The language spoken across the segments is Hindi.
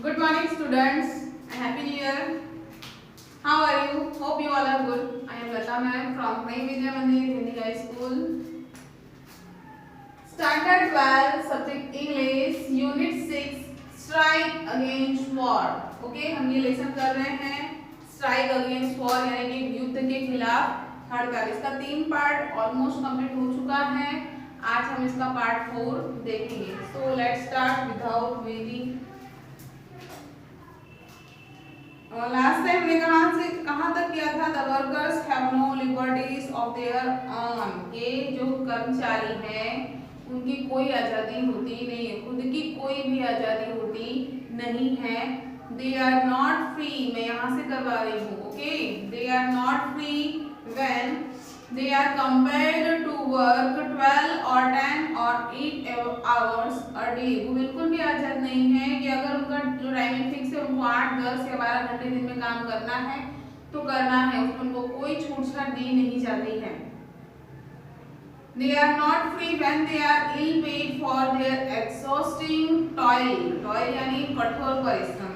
Good morning, students, and Happy New Year. How are you? Hope you all are good. I am Lata ma'am from Mai Vidya Mandir Hindi High School. Standard 12, Subject English, Unit 6, Strike Against War. Okay, हम ये लेसन कर रहे हैं स्ट्राइक अगेंस्ट वॉर यानी कि युद्ध के खिलाफ हड़ताल। इसका 3 पार्ट ऑलमोस्ट कंप्लीट हो चुका है। आज हम इसका पार्ट 4 देखेंगे। So let's start without waiting. Last time ने कहाँ तक किया था? The workers have no liberties of their own. ये जो कर्मचारी हैं उनकी कोई आजादी होती नहीं है, खुद की कोई भी आजादी होती नहीं है। दे आर नॉट फ्री, मैं यहाँ से करवा रही हूँ। Okay, they are not free when they are compelled to work 12 और 10 और 8 आवर्स अ डे। वो बिल्कुल भी आजाद नहीं है कि अगर उनका जो टाइमिंग फिक्स है उनको 8, 10 या 12 घंटे दिन में काम करना है तो करना है, उसमें उनको कोई छूट छाट दी नहीं जाती है। They are not free when they are ill paid for their exhausting toil. Toil यानी कठोर परिश्रम,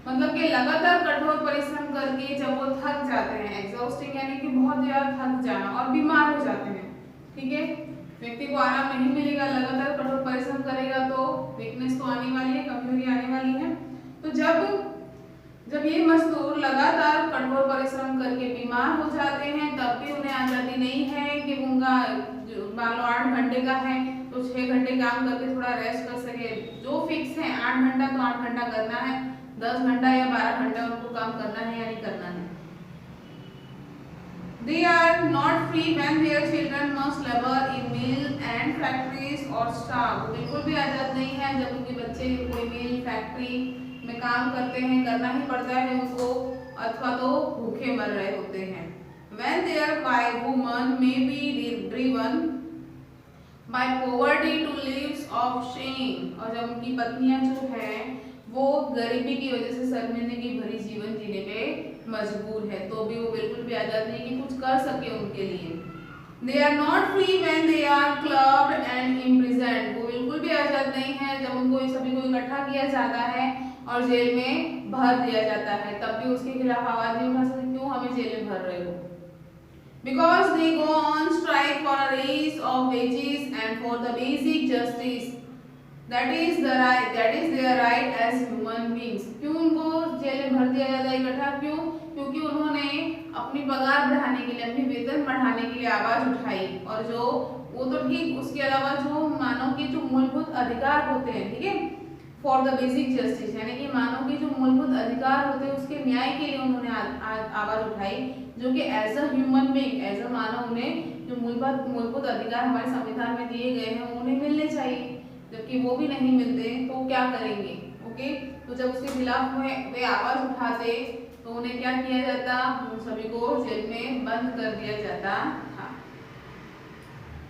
मतलब कि लगातार कठोर परिश्रम करके जब वो थक जाते हैं। एग्जॉस्टिंग यानी कि बहुत ज्यादा थक जाना और बीमार हो जाते हैं। ठीक है, व्यक्ति को आराम नहीं मिलेगा, लगातार कठोर परिश्रम करेगा तो वीकनेस तो आने वाली है, कमजोरी आने वाली है। तो जब ये मजदूर लगातार कठोर परिश्रम करके बीमार हो जाते हैं तब भी उन्हें आजादी नहीं है कि उनका मान लो 8 घंटे का है तो 6 घंटे काम करके थोड़ा रेस्ट कर सके। जो फिक्स है 8 घंटा तो 8 घंटा करना है, 10 घंटा या 12 घंटा उनको काम करना है या नहीं करना है। They are not free when their children must labor in mill and factories or starve. बिल्कुल भी आजाद नहीं है जब उनके बच्चे कोई मिल फैक्ट्री में काम करते हैं, करना ही पड़ता है उनको, अथवा तो भूखे मर रहे होते हैं। When their women may be driven by poverty to lives of shame, और जब उनकी पत्नियां जो है वो गरीबी की वजह से शर्मिंदगी भरी जीवन जीने पे मजबूर है तो भी वो बिल्कुल भी आजाद नहीं कि कुछ कर सके उनके लिए। They are not free when they are clubbed and imprisoned. वो बिल्कुल भी आजाद नहीं है जब उनको सभी को इकट्ठा किया जाता है और जेल में भर दिया जाता है, तब भी उसके खिलाफ आवाज नहीं उठा सकते, क्यों हमें जेल में भर रहे हो? Because they go on strike for a raise of wages and for the basic justice. That is their right as human beings. क्यों उनको जेल में भर दिया जाता है इकट्ठा? क्यों? क्योंकि उन्होंने अपनी पगार बढ़ाने के लिए, अपनी वेतन बढ़ाने के लिए आवाज उठाई, और जो वो तो ठीक, उसके अलावा जो मानव के जो मूलभूत अधिकार होते हैं, ठीक है, फॉर द बेसिक जस्टिस यानी कि मानव के जो मूलभूत अधिकार होते हैं उसके न्याय के लिए उन्होंने आवाज उठाई, जो कि as a human being, as a मानव उन्हें जो मूलभूत अधिकार हमारे संविधान में दिए गए हैं उन्हें मिलने चाहिए, जबकि वो भी नहीं मिलते तो क्या करेंगे? ओके, तो जब उसके खिलाफ वे आवाज उठाते तो उन्हें क्या किया जाता? उन सभी को जेल में बंद कर दिया जाता था।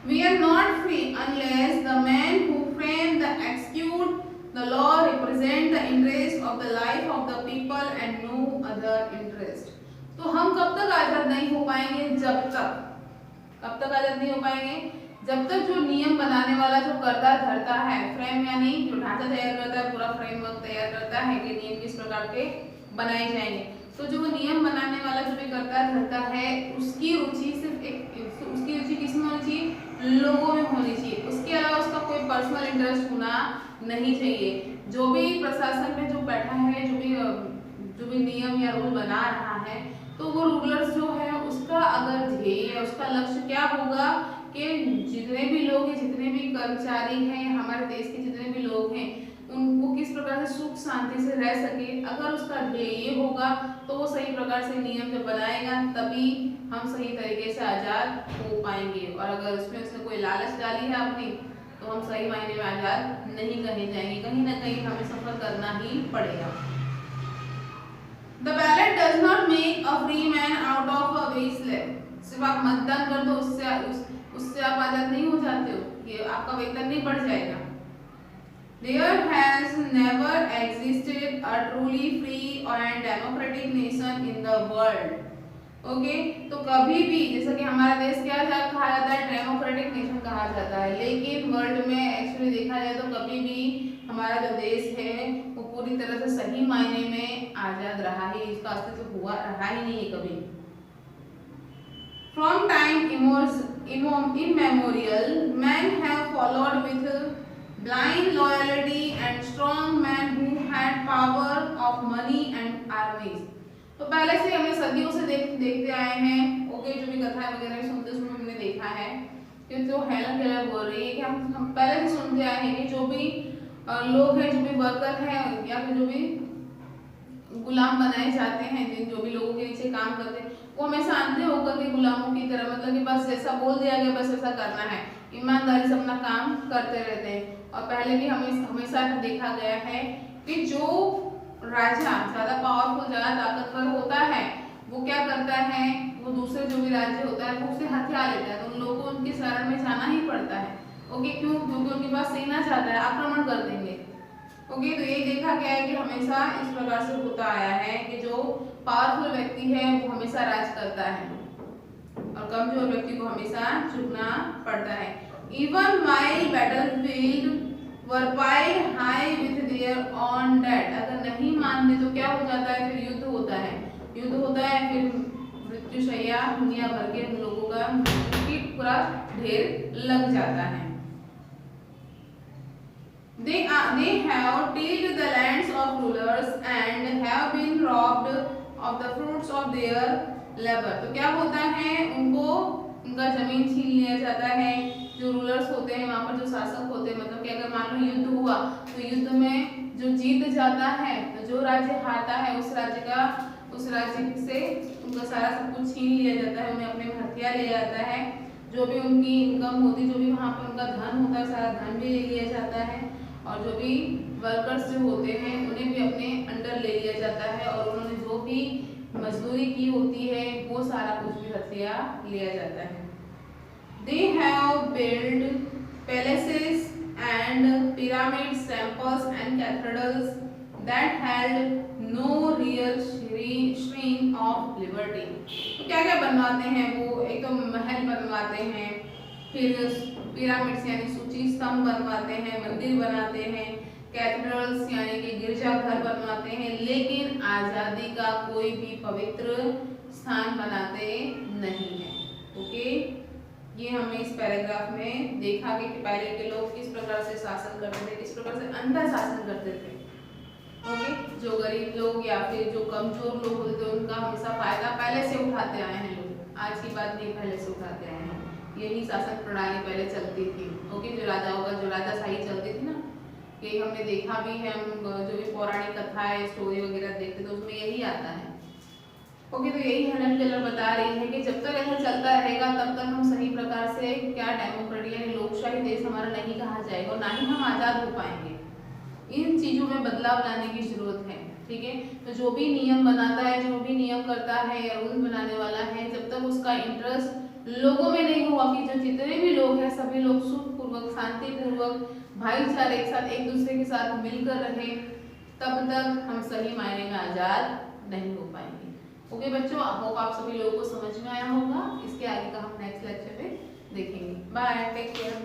We are not free unless the men who frame the execute the law represent the interest of the life of the people and no other interest. तो हम कब तक आजाद नहीं हो पाएंगे? कब तक आजाद नहीं हो पाएंगे? जब तक जो नियम बनाने वाला जो करता धरता है, फ्रेम यानी जो ढांचा तैयार करता है, पूरा फ्रेमवर्क तैयार करता है कि नियम किस प्रकार के बनाए जाएंगे, तो जो नियम बनाने वाला जो भी करता धरता है उसकी रुचि सिर्फ उसकी रुचि किसमें होनी चाहिए? लोगों में होनी चाहिए। उसके अलावा उसका कोई पर्सनल इंटरेस्ट होना नहीं चाहिए। जो भी प्रशासन में जो बैठा है, जो भी नियम या रूल बना रहा है, तो वो रूलर्स जो है उसका अगर ध्येय, उसका लक्ष्य क्या होगा कि जितने भी लोग हैं, जितने भी कर्मचारी हैं, हमारे देश के जितने भी लोग हैं, उनको किस प्रकार से सुख शांति से रह सके। अगर उसका ध्येय ये होगा तो वो सही प्रकार से नियम जब बनाएगा तभी हम सही तरीके से आजाद हो पाएंगे, और अगर उसने कोई लालच डाली है अपनी तो हम सही मायने में आजाद नहीं कहे जाएंगे, कहीं ना कहीं हमें सफर करना ही पड़ेगा। The ballot does not make a free man out of a wasteland. सिर्फ आप मतदान कर दो उससे आप आजाद नहीं हो जाते हो, कि आपका वेतन नहीं बढ़ जाएगा। There has never existed a truly free and democratic nation in the world. Okay, तो कभी भी जैसा कि हमारा देश क्या कहा जाता है, डेमोक्रेटिक नेशन कहा जाता है, लेकिन वर्ल्ड में एक्चुअली देखा जाए तो कभी भी हमारा जो देश है वो पूरी तरह से सही मायने में आजाद रहा ही, इसका अस्तित्व हुआ रहा ही नहीं है कभी। From time immemorial, men have followed with blind loyalty and strong men who had power of money and armies. तो पहले से हमें सदियों से देखते आए हैं, ओके, जो भी कथा वगैरह सुनते उसमें हमने देखा है कि जो हेलन केलर बोल रही है कि हम पहले से सुनते आए हैं कि जो भी लोग हैं, जो भी वर्कर हैं या फिर जो भी गुलाम बनाए जाते हैं, जिन जो भी लोगों के नीचे काम करते हैं, वो हमेशा अंधे होकर के गुलामों की तरह, मतलब कि बस जैसा बोल दिया गया बस ऐसा करना है, ईमानदारी से अपना काम करते रहते हैं। और पहले भी हमेशा देखा गया है कि जो राजा ज्यादा पावरफुल, ज्यादा ताकतवर होता है, वो क्या करता है, वो दूसरे जो भी राज्य होता है वो उसे हथिया लेता है, तो उन लोगों को उनकी शरण में जाना ही पड़ता है। ओके, क्यों? क्योंकि उनके पास सेना चाहता है, आक्रमण कर देंगे। ओके, तो ये देखा गया है कि हमेशा इस प्रकार से होता आया है कि जो पावरफुल व्यक्ति है वो हमेशा राज करता है और कमजोर व्यक्ति को हमेशा झुकना पड़ता है। Even while battlefield were piled high with their on dead, अगर नहीं मानते तो क्या हो जाता है, फिर युद्ध होता है, फिर मृत्युशैया दुनिया भर के लोगों का पूरा ढेर लग जाता है। They have tilled the lands of rulers and have been robbed of the fruits of their labor. तो क्या होता है, उनका जमीन छीन लिया जाता है। जो रूलर्स होते हैं, वहाँ पर जो शासक होते हैं, मतलब कि अगर मान लो युद्ध हुआ तो युद्ध में जो जीत जाता है, तो जो राज्य हारता है उस राज्य से उनका सारा सब कुछ छीन लिया जाता है, उन्हें अपने में हथिया लिया जाता है। जो भी उनकी इनकम होती, जो भी वहाँ पर उनका धन होता है, सारा धन भी ले लिया जाता है और जो भी वर्कर्स जो होते हैं उन्हें भी अपने अंडर ले लिया जाता है और उन्होंने जो भी मजदूरी की होती है वो सारा कुछ भी हथिया लिया जाता है। They have built palaces and pyramids, temples and cathedrals that held no real sheen of liberty. तो क्या क्या बनवाते हैं वो, एक तो महल बनवाते हैं, फिर पिरामिड्स यानी सूची स्तंभ बनवाते हैं, मंदिर बनाते हैं, कैथेड्रल्स यानी कि गिरजाघर बनवाते हैं, लेकिन आजादी का कोई भी पवित्र स्थान बनाते नहीं है। ओके, ये हमने इस पैराग्राफ में देखा कि पहले के लोग किस प्रकार से शासन करते थे, किस प्रकार से अंधा शासन करते थे। ओके, जो गरीब लोग या फिर जो कमजोर लोग होते थे उनका हमेशा फायदा पहले से उठाते आए हैं लोग, आज की बात नहीं, पहले से उठाते आए हैं। यही शासन प्रणाली पहले चलती थी। ओके, जो राजाशाही चलती थी ना, यही हमने देखा भी है, हम जो भी पौराणिक कथाएं स्टोरी वगैरह देखते तो उसमें यही आता है। ओके, तो यही हेलन केलर बता रही है कि जब तक ऐसा चलता रहेगा तब तक हम सही प्रकार से क्या डेमोक्रेटिक यानी लोकशाही देश हमारा नहीं कहा जाएगा और ना ही हम आजाद हो पाएंगे। इन चीजों में बदलाव लाने की जरूरत है। ठीक है, तो जो भी नियम बनाता है, जो भी नियम करता है या रूल बनाने वाला है, जब तक उसका इंटरेस्ट लोगों में नहीं हुआ कि जो जितने भी लोग हैं सभी लोग सुखपूर्वक, शांतिपूर्वक, भाईचारे के साथ एक दूसरे के साथ मिलकर रहे, तब तक हम सही मायने में आजाद नहीं हो पाएंगे। ओके बच्चों, होप आप सभी लोगों को समझ में आया होगा। इसके आगे का हम नेक्स्ट लेक्चर में देखेंगे। Bye, take care.